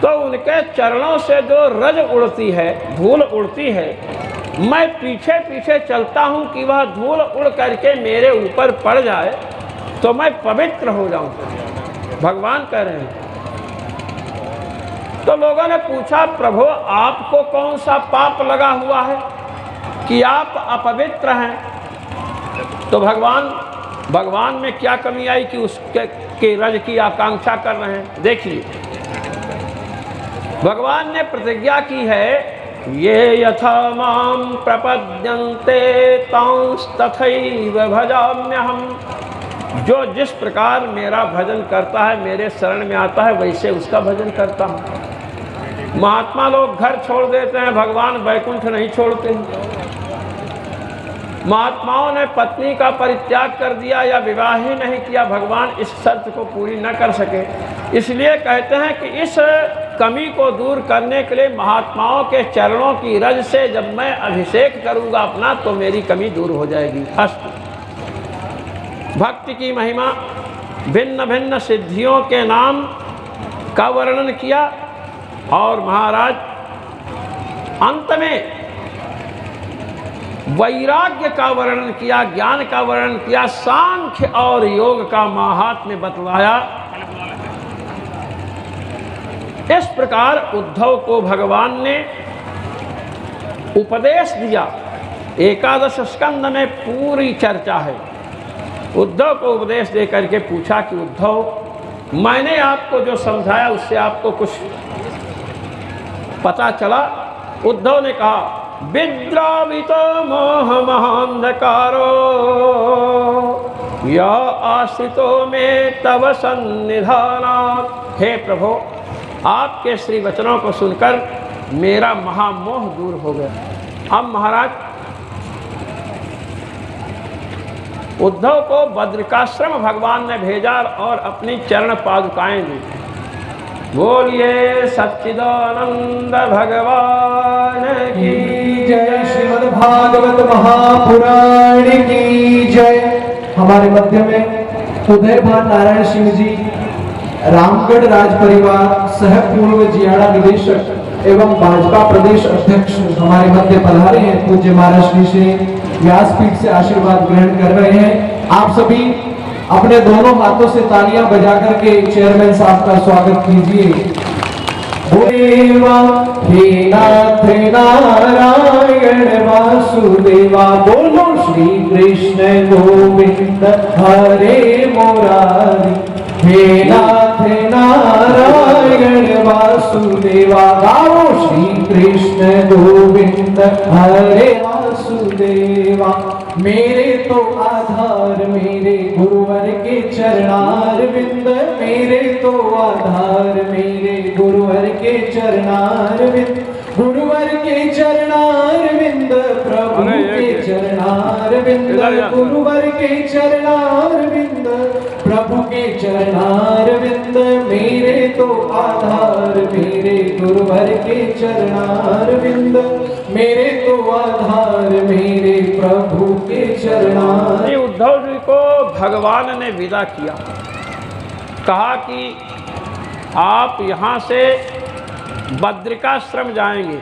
तो उनके चरणों से जो रज उड़ती है, धूल उड़ती है, मैं पीछे पीछे चलता हूँ कि वह धूल उड़ करके मेरे ऊपर पड़ जाए तो मैं पवित्र हो जाऊँ। भगवान कह रहे हैं। तो लोगों ने पूछा प्रभु आपको कौन सा पाप लगा हुआ है कि आप अपवित्र हैं? तो भगवान में क्या कमी आई कि उसके रज की आकांक्षा कर रहे हैं? देखिए भगवान ने प्रतिज्ञा की है, ये यथा माम प्रपद्यन्ते तांस्तथैव भजाम्यहम्। जो जिस प्रकार मेरा भजन करता है, मेरे शरण में आता है, वैसे उसका भजन करता हूँ। महात्मा लोग घर छोड़ देते हैं, भगवान वैकुंठ नहीं छोड़ते। महात्माओं ने पत्नी का परित्याग कर दिया या विवाह ही नहीं किया, भगवान इस शर्त को पूरी न कर सके। इसलिए कहते हैं कि इस कमी को दूर करने के लिए महात्माओं के चरणों की रज से जब मैं अभिषेक करूंगा अपना तो मेरी कमी दूर हो जाएगी। अस्तु। भक्ति की महिमा, भिन्न भिन्न सिद्धियों के नाम का वर्णन किया और महाराज अंत में वैराग्य का वर्णन किया, ज्ञान का वर्णन किया, सांख्य और योग का महात्म्य बतलाया। इस प्रकार उद्धव को भगवान ने उपदेश दिया। एकादश स्कंद में पूरी चर्चा है। उद्धव को उपदेश दे करके पूछा कि उद्धव मैंने आपको जो समझाया उससे आपको कुछ पता चला? उद्धव ने कहा विद्रावितो मोह महांधकारो या आश्रितो में तव सन्निधानात्। हे प्रभु आपके श्री वचनों को सुनकर मेरा महामोह दूर हो गया। अब महाराज उद्धव को बद्रिकाश्रम भगवान ने भेजा और अपनी चरण पादुकाएं दी। बोलिए सच्चिदानंद भगवान की जय। श्रीमद् भागवत महापुराण की जय। हमारे मध्य में उदय भान नारायण सिंह जी, रामगढ़ राज परिवार सह पूर्व जियाड़ा निदेशक, एवं भाजपा प्रदेश अध्यक्ष हमारे मध्य पधारे हैं, पूज्य महाराज श्री से व्यासपीठ से आशीर्वाद ग्रहण कर रहे हैं। आप सभी अपने दोनों हाथों से तालियां बजा करके चेयरमैन साहब का स्वागत कीजिए। देवा हे नाथ नारायण वासुदेवा, बोलो श्री कृष्ण गोविंद हरे मुरारी। हे नाथ नारायण वासुदेवा, गाओ श्री कृष्ण गोविंद हरे वासुदेवा। मेरे तो आधार मेरे गुरुवर के चरणार विंद, मेरे तो आधार मेरे गुरुवर के चरणार विंद, गुरुवर के चरणार विंद, प्रभु के चरणार विंद, गुरुवर के चरणार विंद, प्रभु के चरणार विंद। मेरे तो आधार मेरे गुरुवर के चरणार विंद, मेरे तो आधार मेरे प्रभु के चरणार। उद्धव जी को भगवान ने विदा किया, कहा कि आप यहाँ से बद्रिकाश्रम जाएंगे।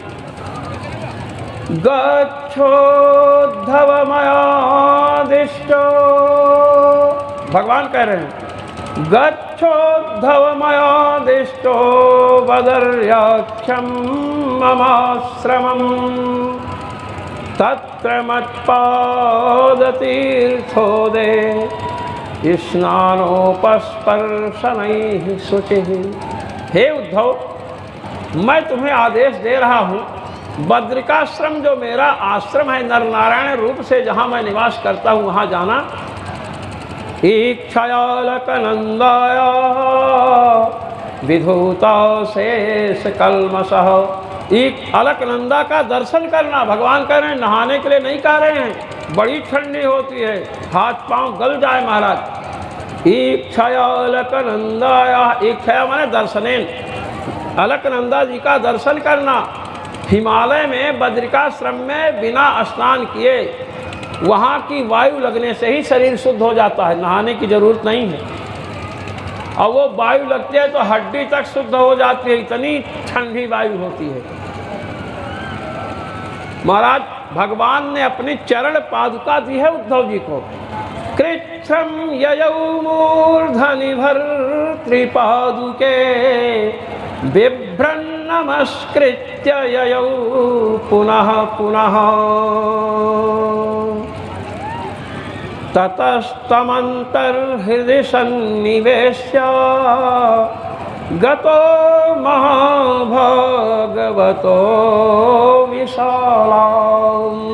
गच्छोद्धव मयादिष्टो, भगवान कह रहे हैं गच्छोद्धव मयादिष्टो बदर्याख्यम ममाश्रमं, तत्र मत्पादतीर्थोदे स्नानोपस्पर्शनैः शुचिः। हे उद्धव, मैं तुम्हें आदेश दे रहा हूँ, बद्रिकाश्रम जो मेरा आश्रम है, नर नारायण रूप से जहाँ मैं निवास करता हूँ वहाँ जाना। ईक्षयालकनंदाय विधूता शेष कल्मषः, एक अलकनंदा का दर्शन करना। भगवान कह रहे हैं नहाने के लिए नहीं कह रहे हैं, बड़ी ठंडी होती है, हाथ पांव गल जाए महाराज। ईक्षया अलकनंदाय, ईक्षया माने दर्शनेन, अलकनंदा जी का दर्शन करना। हिमालय में बद्रिकाश्रम में बिना स्नान किए वहाँ की वायु लगने से ही शरीर शुद्ध हो जाता है, नहाने की जरूरत नहीं है। और वो वायु लगती है तो हड्डी तक शुद्ध हो जाती है, इतनी ठंडी वायु होती है। महाराज भगवान ने अपनी चरण पादुका दी है उद्धव जी को। कृच्छ्रम ययौ मूर्धनि भर्तृपादुके, बिभ्रन् नमस्कृत्य ययौ पुनः पुनः, ततस्तमन्तर्हृदि सन्निवेश्य गतो महाभगवतो विशालाम्।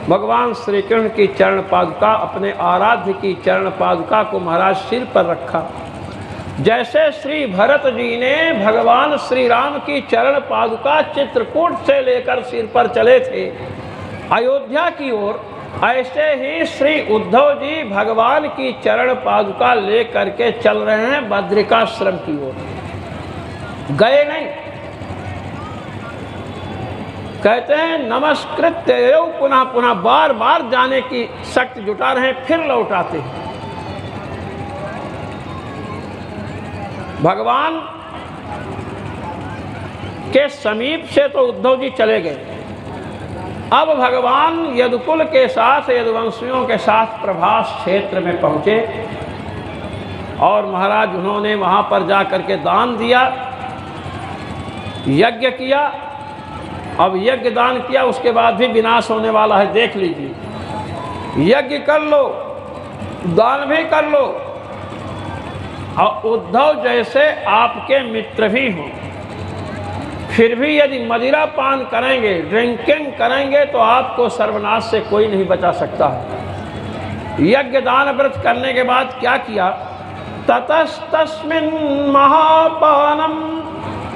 भगवान श्री कृष्ण की चरण पादुका, अपने आराध्य की चरण पादुका को महाराज सिर पर रखा। जैसे श्री भरत जी ने भगवान श्री राम की चरण पादुका चित्रकूट से लेकर सिर पर चले थे अयोध्या की ओर, ऐसे ही श्री उद्धव जी भगवान की चरण पादुका लेकर के चल रहे हैं बद्रिकाश्रम की ओर। गए नहीं, कहते हैं नमस्कृत्य पुनः पुनः, बार बार जाने की शक्ति जुटा रहे हैं, फिर लौटाते हैं। भगवान के समीप से तो उद्धव जी चले गए, अब भगवान यदुकुल के साथ, यदुवंशियों के साथ प्रभास क्षेत्र में पहुँचे और महाराज उन्होंने वहाँ पर जा कर के दान दिया, यज्ञ किया। अब यज्ञ दान किया, उसके बाद भी विनाश होने वाला है, देख लीजिए। यज्ञ कर लो, दान भी कर लो, और उद्धव जैसे आपके मित्र भी हों, फिर भी यदि मदिरा पान करेंगे, ड्रिंकिंग करेंगे, तो आपको सर्वनाश से कोई नहीं बचा सकता है। यज्ञ दान व्रत करने के बाद क्या किया? ततस्तस्मिन् महापानम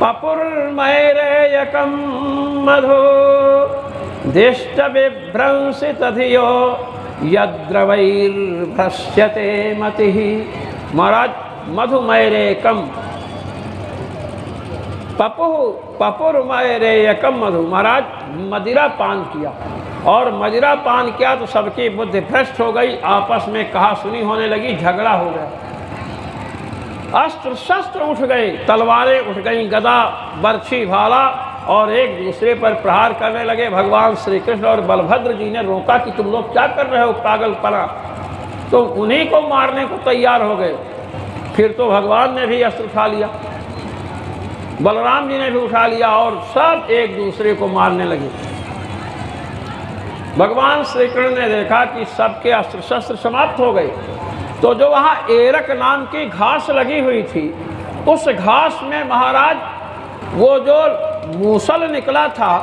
पपुर्मैरेयकं मधु दिष्ट विभ्रंसित धियो यद्रवैर्भ्रश्यते मतिः। महाराज मधुमैरेकम पपुर्मैरेयकम मधु, महाराज मदिरा पान किया, और मदिरा पान किया तो सबकी बुद्धि भ्रष्ट हो गई, आपस में कहा सुनी होने लगी, झगड़ा हो गया। अस्त्र शस्त्र उठ गए, तलवारें उठ गईं, गदा, बर्छी, भाला, और एक दूसरे पर प्रहार करने लगे। भगवान श्री कृष्ण और बलभद्र जी ने रोका कि तुम लोग क्या कर रहे हो पागलपना, तो उन्हीं को मारने को तैयार हो गए। फिर तो भगवान ने भी अस्त्र उठा लिया, बलराम जी ने भी उठा लिया, और सब एक दूसरे को मारने लगे। भगवान श्री कृष्ण ने देखा कि सबके अस्त्र शस्त्र समाप्त हो गए, तो जो वहाँ एरक नाम की घास लगी हुई थी, उस घास में महाराज वो जो मूसल निकला था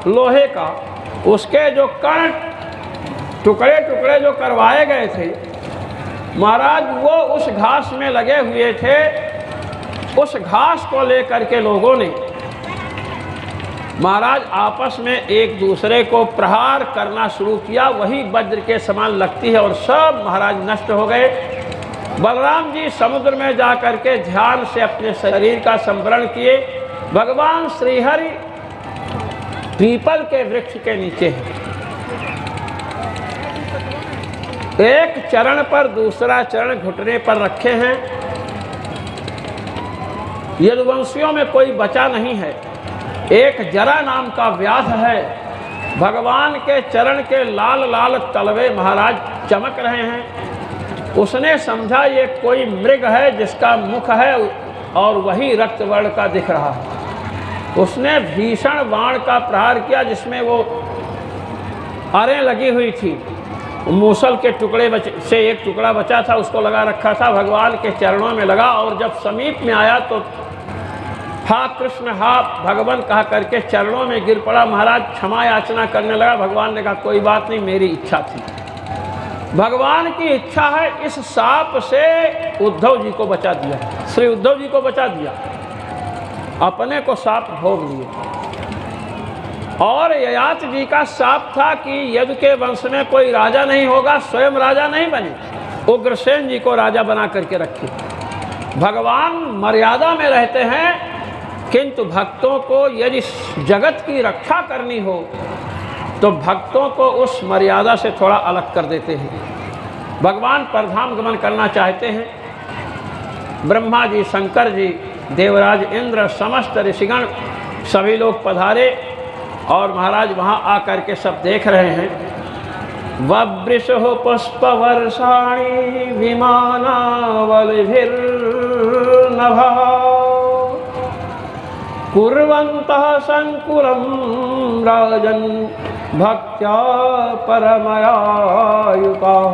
लोहे का, उसके जो कण टुकड़े टुकड़े जो करवाए गए थे महाराज, वो उस घास में लगे हुए थे। उस घास को लेकर के लोगों ने महाराज आपस में एक दूसरे को प्रहार करना शुरू किया। वही वज्र के समान लगती है, और सब महाराज नष्ट हो गए। बलराम जी समुद्र में जाकर के ध्यान से अपने शरीर का संवरण किए। भगवान श्रीहरि पीपल के वृक्ष के नीचे हैं, एक चरण पर दूसरा चरण घुटने पर रखे हैं। यदुवंशियों में कोई बचा नहीं है। एक जरा नाम का व्याध है, भगवान के चरण के लाल लाल तलवे महाराज चमक रहे हैं। उसने समझा ये कोई मृग है जिसका मुख है और वही रक्त वर्ण का दिख रहा है। उसने भीषण बाण का प्रहार किया, जिसमें वो अरें लगी हुई थी। मूसल के टुकड़े से एक टुकड़ा बचा था, उसको लगा रखा था, भगवान के चरणों में लगा, और जब समीप में आया तो हा कृष्ण हा भगवान कहा करके चरणों में गिर पड़ा। महाराज क्षमा याचना करने लगा। भगवान ने कहा कोई बात नहीं, मेरी इच्छा थी। भगवान की इच्छा है, इस सांप से उद्धव जी को बचा दिया, श्री उद्धव जी को बचा दिया, अपने को सांप भोग लिए। और ययाति जी का शाप था कि यदु के वंश में कोई राजा नहीं होगा, स्वयं राजा नहीं बने, उग्रसेन जी को राजा बना करके रखे। भगवान मर्यादा में रहते हैं, किंतु भक्तों को यदि जगत की रक्षा करनी हो तो भक्तों को उस मर्यादा से थोड़ा अलग कर देते हैं। भगवान परधाम गमन करना चाहते हैं। ब्रह्मा जी, शंकर जी, देवराज इंद्र, समस्त ऋषिगण सभी लोग पधारे, और महाराज वहाँ आकर के सब देख रहे हैं। ववृषो पुष्प वर्षाणि विमानावलिभिर्नभः कुर्वन्तः संकुलं राजन् भक्त्या परमया युताः।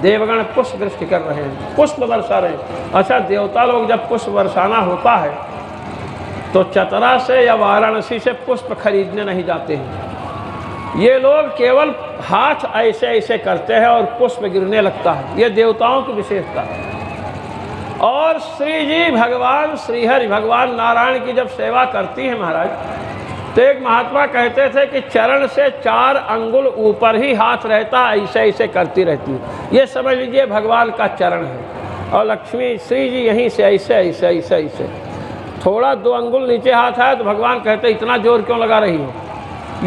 देवगण पुष्प वृष्टि कर रहे हैं, पुष्प बरसा रहे हैं। अच्छा, देवता लोग जब पुष्प बरसाना होता है तो चतरा से या वाराणसी से पुष्प खरीदने नहीं जाते हैं। ये लोग केवल हाथ ऐसे ऐसे करते हैं और पुष्प गिरने लगता है। ये देवताओं की विशेषता है। और श्री जी भगवान श्रीहरि भगवान नारायण की जब सेवा करती है महाराज, तो एक महात्मा कहते थे कि चरण से 4 अंगुल ऊपर ही हाथ रहता, ऐसे ऐसे करती रहती है। ये समझ लीजिए भगवान का चरण है, और लक्ष्मी श्री जी यहीं से ऐसे ऐसे ऐसे ऐसे, थोड़ा 2 अंगुल नीचे हाथ आया तो भगवान कहते इतना जोर क्यों लगा रही हो।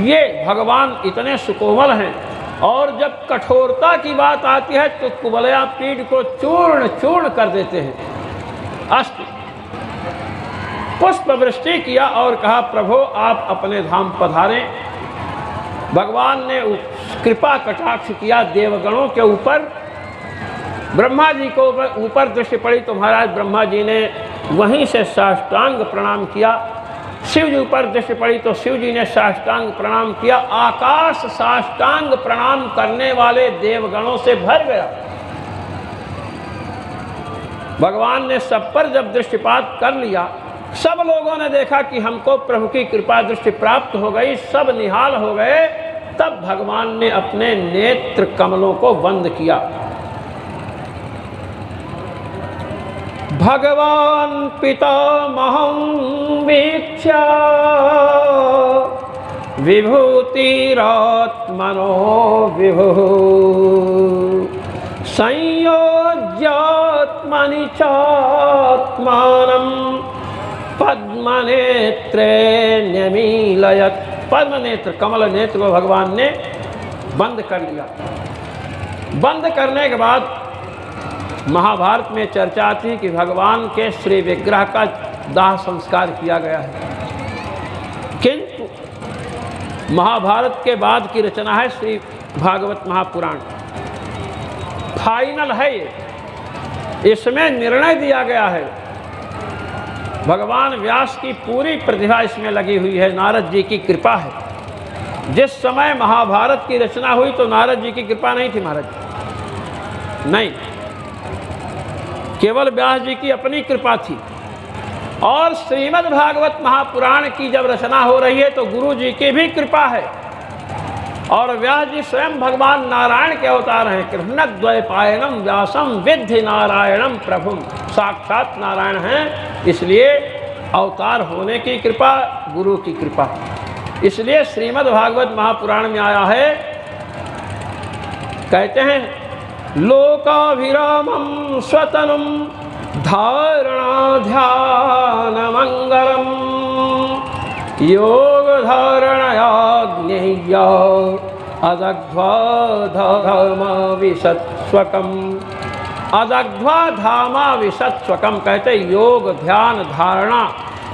ये भगवान इतने सुकोमल हैं। और जब कठोरता की बात आती है तो कुबलया पीठ को चूर्ण चूर्ण कर देते हैं। अस्तु पुष्प वृष्टि किया और कहा प्रभु आप अपने धाम पधारें। भगवान ने कृपा कटाक्ष किया देवगणों के ऊपर। ब्रह्मा जी को ऊपर दृष्टि पड़ी तो महाराज ब्रह्मा जी ने वहीं से साष्टांग प्रणाम किया। शिव जी ऊपर दृष्टि पड़ी तो शिव जी ने साष्टांग प्रणाम किया। आकाश साष्टांग प्रणाम करने वाले देवगणों से भर गया। भगवान ने सब पर जब दृष्टिपात कर लिया, सब लोगों ने देखा कि हमको प्रभु की कृपा दृष्टि प्राप्त हो गई, सब निहाल हो गए। तब भगवान ने अपने नेत्र कमलों को बंद किया। भगवान पितामहं वीक्ष्य विभूतिरात्मनो विभुः संयोज्यात्मनि चात्मानं पद्मनेत्रे न्यमीलयत्। पद्मनेत्र कमल नेत्र को भगवान ने बंद कर लिया। बंद करने के बाद महाभारत में चर्चा थी कि भगवान के श्री विग्रह का दाह संस्कार किया गया है, किंतु महाभारत के बाद की रचना है श्री भागवत महापुराण। फाइनल है ये, इसमें निर्णय दिया गया है। भगवान व्यास की पूरी प्रतिभा इसमें लगी हुई है, नारद जी की कृपा है। जिस समय महाभारत की रचना हुई तो नारद जी की कृपा नहीं थी महाराज, नहीं, केवल व्यास जी की अपनी कृपा थी। और श्रीमद् भागवत महापुराण की जब रचना हो रही है तो गुरु जी की भी कृपा है। और व्यास जी स्वयं भगवान नारायण के अवतार हैं। कृष्णद्वैपायनम व्यासम विद्धि नारायणम प्रभुम, साक्षात नारायण हैं, इसलिए अवतार होने की कृपा गुरु की कृपा। इसलिए श्रीमद् भागवत महापुराण में आया है, कहते हैं लोकाभिरामं स्वतनुम धारणा ध्यान मंगलम योग धारणया ज्ञेय अदग्ध्वा धाम विशत्स्वकम। अदग्ध्वा धामा विशत्स्वकम कहते योग ध्यान धारणा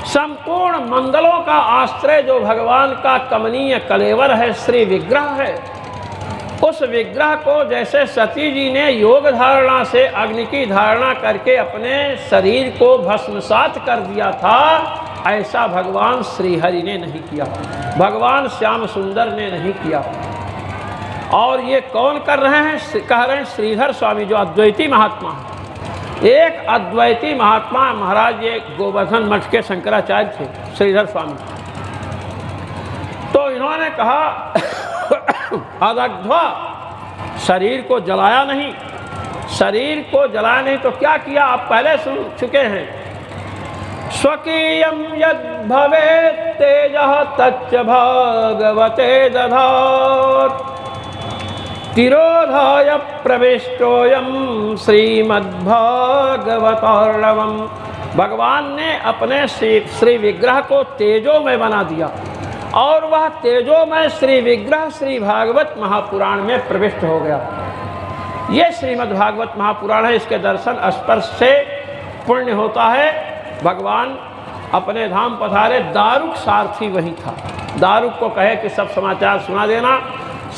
संपूर्ण मंगलों का आश्रय जो भगवान का कमनीय कलेवर है, श्री विग्रह है। उस विग्रह को जैसे सती जी ने योग धारणा से अग्नि की धारणा करके अपने शरीर को भस्मसात कर दिया था, ऐसा भगवान श्रीहरि ने नहीं किया, भगवान श्याम सुंदर ने नहीं किया। और ये कौन कर रहे हैं? कह रहे हैं श्रीधर स्वामी, जो अद्वैती महात्मा है। एक अद्वैती महात्मा महाराज, ये गोवर्धन मठ के शंकराचार्य थे, श्रीधर स्वामी। तो इन्होंने कहा अदग्ध्वा, शरीर को जलाया नहीं, शरीर को जलाया नहीं तो क्या किया आप पहले सुन चुके हैं। स्वकीयं यद् भवेत् तेजः तच्च भगवते दधात् तिरोधाय प्रविष्टोऽयं श्रीमद्भागवतार्णवम्। भगवान ने अपने श्री विग्रह को तेजोमय बना दिया और वह तेजोमय श्री विग्रह श्री भागवत महापुराण में प्रविष्ट हो गया। ये श्रीमद् भागवत महापुराण है, इसके दर्शन स्पर्श से पुण्य होता है। भगवान अपने धाम पधारे, दारुक सारथी वही था। दारुक को कहे कि सब समाचार सुना देना,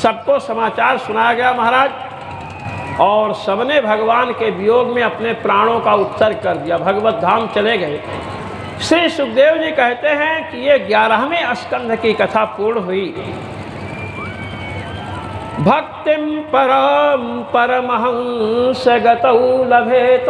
सबको समाचार सुनाया गया महाराज, और सबने भगवान के वियोग में अपने प्राणों का उत्सर्ग कर दिया, भगवत धाम चले गए। श्री सुखदेव जी कहते हैं कि ये 11वें स्कंध की कथा पूर्ण हुई। भक्तिम परम परमहंस गतौ लभेत।